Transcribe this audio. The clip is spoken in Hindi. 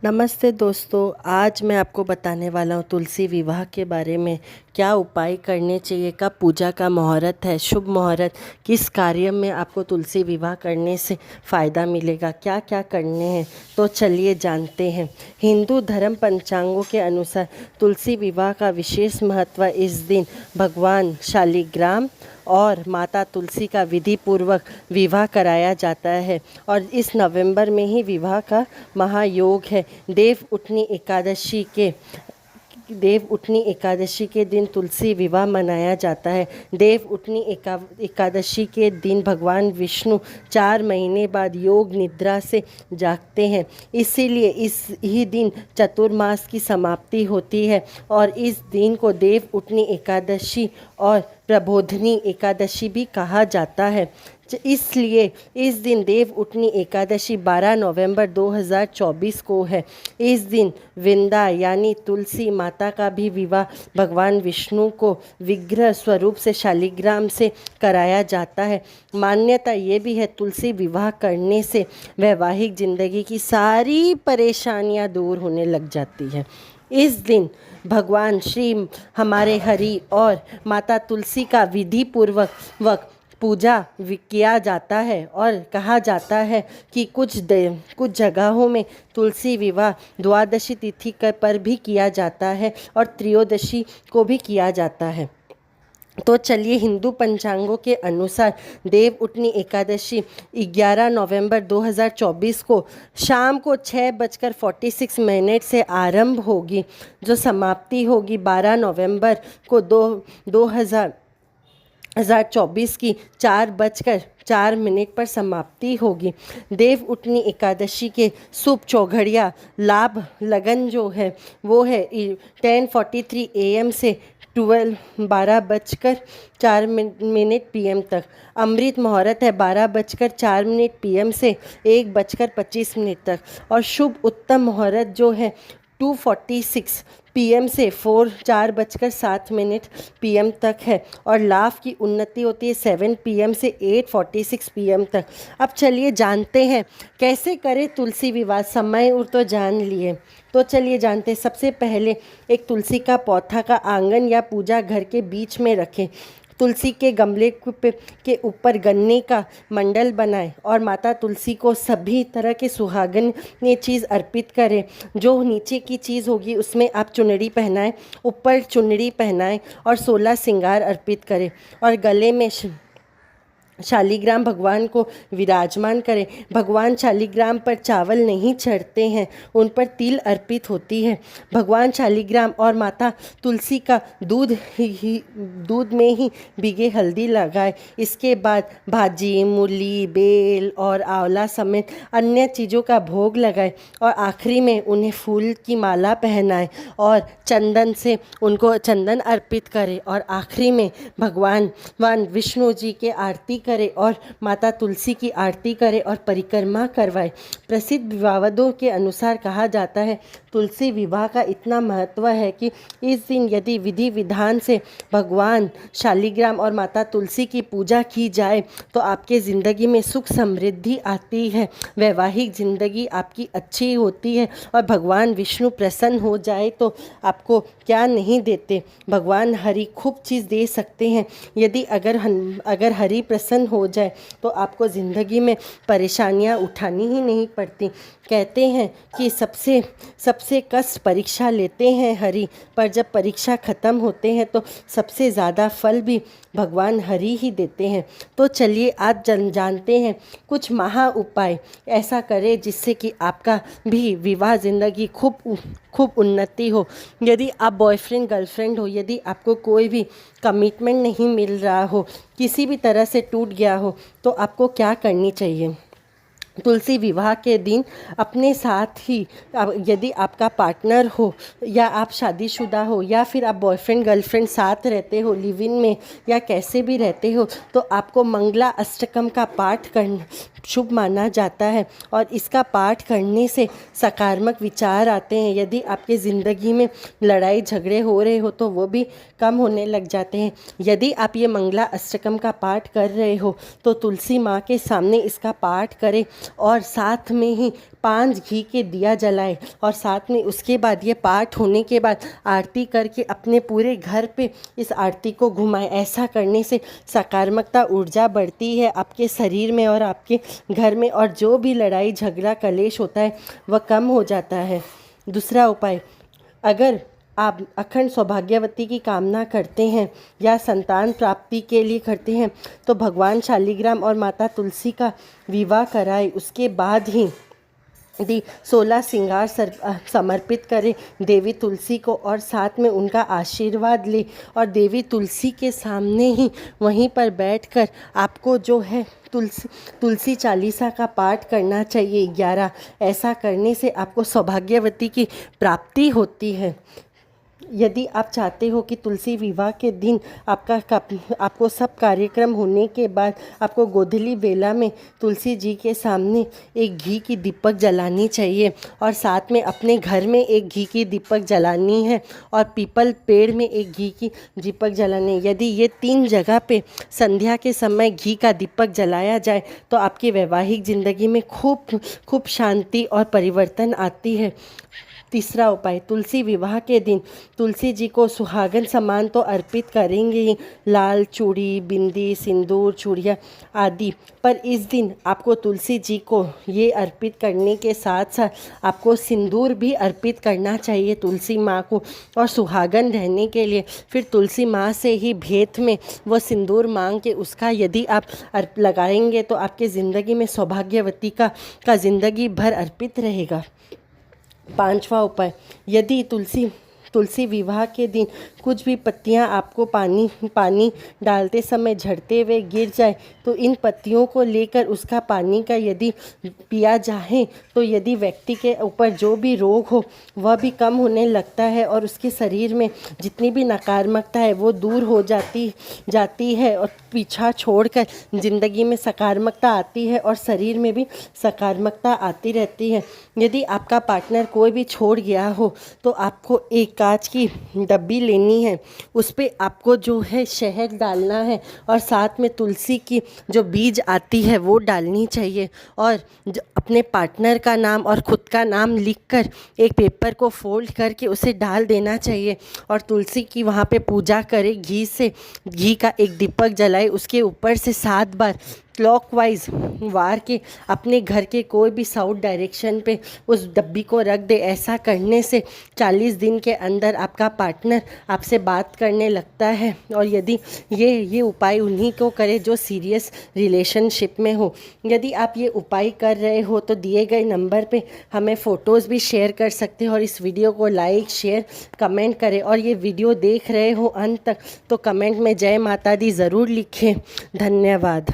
नमस्ते दोस्तों। आज मैं आपको बताने वाला हूँ तुलसी विवाह के बारे में। क्या उपाय करने चाहिए, कब पूजा का मुहूर्त है, शुभ मुहूर्त, किस कार्य में आपको तुलसी विवाह करने से फ़ायदा मिलेगा, क्या क्या करने हैं। तो चलिए जानते हैं। हिंदू धर्म पंचांगों के अनुसार तुलसी विवाह का विशेष महत्व इस दिन भगवान शालिग्राम और माता तुलसी का विधि पूर्वक विवाह कराया जाता है और इस नवंबर में ही विवाह का महायोग है। देव उठनी एकादशी के दिन तुलसी विवाह मनाया जाता है। देव उठनी एकादशी के दिन भगवान विष्णु 4 महीने बाद योग निद्रा से जागते हैं, इसीलिए इस ही दिन चतुर्मास की समाप्ति होती है और इस दिन को देव उठनी एकादशी और प्रबोधनी एकादशी भी कहा जाता है। इसलिए इस दिन देव उठनी एकादशी 12 नवंबर 2024 को है। इस दिन विंदा यानी तुलसी माता का भी विवाह भगवान विष्णु को विग्रह स्वरूप से शालिग्राम से कराया जाता है। मान्यता ये भी है तुलसी विवाह करने से वैवाहिक जिंदगी की सारी परेशानियां दूर होने लग जाती है। इस दिन भगवान श्री हमारे हरि और माता तुलसी का विधि पूर्वक पूजा किया जाता है और कहा जाता है कि कुछ जगहों में तुलसी विवाह द्वादशी तिथि पर भी किया जाता है और त्रयोदशी को भी किया जाता है। तो चलिए हिंदू पंचांगों के अनुसार देव उठनी एकादशी 11 नवंबर 2024 को शाम को 6:46 से आरंभ होगी, जो समाप्ति होगी 12 नवंबर को 2024 की 4:04 पर समाप्ति होगी। देव उठनी एकादशी के शुभ चौघड़िया लाभ लगन जो है वो है 10:43 AM से 12:04 PM तक। अमृत मुहूर्त है 12:04 PM से 1:25 तक और शुभ उत्तम मुहूर्त जो है 2:46 PM से 4:07 PM तक है और लाभ की उन्नति होती है 7 PM से 8:46 PM तक। अब चलिए जानते हैं कैसे करें तुलसी विवाह। समय और तो जान लिए, तो चलिए जानते हैं। सबसे पहले एक तुलसी का पौधा का आंगन या पूजा घर के बीच में रखें। तुलसी के गमले के ऊपर गन्ने का मंडल बनाएं और माता तुलसी को सभी तरह के सुहागन चीज़ अर्पित करें। जो नीचे की चीज़ होगी उसमें आप चुनरी पहनाएं, ऊपर चुनरी पहनाएं और 16 श्रृंगार अर्पित करें और गले में शालिग्राम भगवान को विराजमान करें। भगवान शालिग्राम पर चावल नहीं चढ़ते हैं, उन पर तिल अर्पित होती है। भगवान शालिग्राम और माता तुलसी का दूध में ही भीगे हल्दी लगाए। इसके बाद भाजी, मूली, बेल और आंवला समेत अन्य चीज़ों का भोग लगाए और आखिरी में उन्हें फूल की माला पहनाए और चंदन से उनको चंदन अर्पित करें और आखिरी में भगवान विष्णु जी के आरती करें और माता तुलसी की आरती करें और परिक्रमा करवाएं। प्रसिद्ध विवादों के अनुसार कहा जाता है तुलसी विवाह का इतना महत्व है कि इस दिन यदि विधि विधान से भगवान शालिग्राम और माता तुलसी की पूजा की जाए तो आपके ज़िंदगी में सुख समृद्धि आती है, वैवाहिक ज़िंदगी आपकी अच्छी होती है और भगवान विष्णु प्रसन्न हो जाए तो आपको क्या नहीं देते। भगवान हरि खूब चीज़ दे सकते हैं। यदि अगर हरि प्रसन्न हो जाए तो आपको ज़िंदगी में परेशानियां उठानी ही नहीं पड़ती। कहते हैं कि सबसे कष्ट परीक्षा लेते हैं हरि, पर जब परीक्षा ख़त्म होते हैं तो सबसे ज़्यादा फल भी भगवान हरि ही देते हैं। तो चलिए आज जानते हैं कुछ महा उपाय ऐसा करें जिससे कि आपका भी विवाह ज़िंदगी खूब उन्नति हो। यदि आप बॉयफ्रेंड गर्लफ्रेंड हो, यदि आपको कोई भी कमिटमेंट नहीं मिल रहा हो, किसी भी तरह से टूट गया हो, तो आपको क्या करनी चाहिए। तुलसी विवाह के दिन अपने साथ ही यदि आपका पार्टनर हो या आप शादीशुदा हो या फिर आप बॉयफ्रेंड गर्लफ्रेंड साथ रहते हो लिव इन में या कैसे भी रहते हो, तो आपको मंगला अष्टकम का पाठ करना शुभ माना जाता है और इसका पाठ करने से सकारात्मक विचार आते हैं। यदि आपकी ज़िंदगी में लड़ाई झगड़े हो रहे हो तो वो भी कम होने लग जाते हैं। यदि आप ये मंगला अष्टकम का पाठ कर रहे हो तो तुलसी माँ के सामने इसका पाठ करें और साथ में ही 5 घी के दिया जलाए और साथ में उसके बाद ये पाठ होने के बाद आरती करके अपने पूरे घर पे इस आरती को घुमाएं। ऐसा करने से सकारात्मकता ऊर्जा बढ़ती है आपके शरीर में और आपके घर में, और जो भी लड़ाई झगड़ा कलेश होता है वह कम हो जाता है। दूसरा उपाय, अगर आप अखंड सौभाग्यवती की कामना करते हैं या संतान प्राप्ति के लिए करते हैं तो भगवान शालिग्राम और माता तुलसी का विवाह कराएं। उसके बाद ही 16 श्रृंगार समर्पित करें देवी तुलसी को और साथ में उनका आशीर्वाद ले, और देवी तुलसी के सामने ही वहीं पर बैठकर आपको जो है तुलसी चालीसा का पाठ करना चाहिए 11। ऐसा करने से आपको सौभाग्यवती की प्राप्ति होती है। यदि आप चाहते हो कि तुलसी विवाह के दिन आपको सब कार्यक्रम होने के बाद आपको गोधूली बेला में तुलसी जी के सामने एक घी की दीपक जलानी चाहिए और साथ में अपने घर में एक घी की दीपक जलानी है और पीपल पेड़ में एक घी की दीपक जलानी है। यदि ये 3 जगह पे संध्या के समय घी का दीपक जलाया जाए तो आपकी वैवाहिक ज़िंदगी में खूब शांति और परिवर्तन आती है। तीसरा उपाय, तुलसी विवाह के दिन तुलसी जी को सुहागन सामान तो अर्पित करेंगे ही, लाल चूड़ी, बिंदी, सिंदूर, चूड़ियाँ आदि, पर इस दिन आपको तुलसी जी को ये अर्पित करने के साथ साथ आपको सिंदूर भी अर्पित करना चाहिए तुलसी माँ को, और सुहागन रहने के लिए फिर तुलसी माँ से ही भेंट में वो सिंदूर मांग के उसका यदि आप लगाएंगे तो आपके ज़िंदगी में सौभाग्यवती का ज़िंदगी भर अर्पित रहेगा। 5वां उपाय, यदि तुलसी विवाह के दिन कुछ भी पत्तियां आपको पानी डालते समय झड़ते हुए गिर जाए तो इन पत्तियों को लेकर उसका पानी का यदि पिया जाए तो यदि व्यक्ति के ऊपर जो भी रोग हो वह भी कम होने लगता है और उसके शरीर में जितनी भी नकारात्मकता है वो दूर हो जाती है और पीछा छोड़कर ज़िंदगी में सकारात्मकता आती है और शरीर में भी सकारात्मकता आती रहती है। यदि आपका पार्टनर कोई भी छोड़ गया हो तो आपको एक कांच की डब्बी लेनी है, उस पे आपको जो है शहद डालना है और साथ में तुलसी की जो बीज आती है वो डालनी चाहिए और अपने पार्टनर का नाम और ख़ुद का नाम लिखकर एक पेपर को फोल्ड करके उसे डाल देना चाहिए और तुलसी की वहाँ पे पूजा करें। घी का एक दीपक जलाए, उसके ऊपर से 7 बार क्लॉकवाइज वार के अपने घर के कोई भी साउथ डायरेक्शन पे उस डब्बी को रख दे। ऐसा करने से 40 दिन के अंदर आपका पार्टनर आपसे बात करने लगता है और यदि ये उपाय उन्हीं को करे जो सीरियस रिलेशनशिप में हो। यदि आप ये उपाय कर रहे हो तो दिए गए नंबर पे हमें फ़ोटोज़ भी शेयर कर सकते हो और इस वीडियो को लाइक शेयर कमेंट करें और ये वीडियो देख रहे हो अंत तक तो कमेंट में जय माता दी ज़रूर लिखें। धन्यवाद।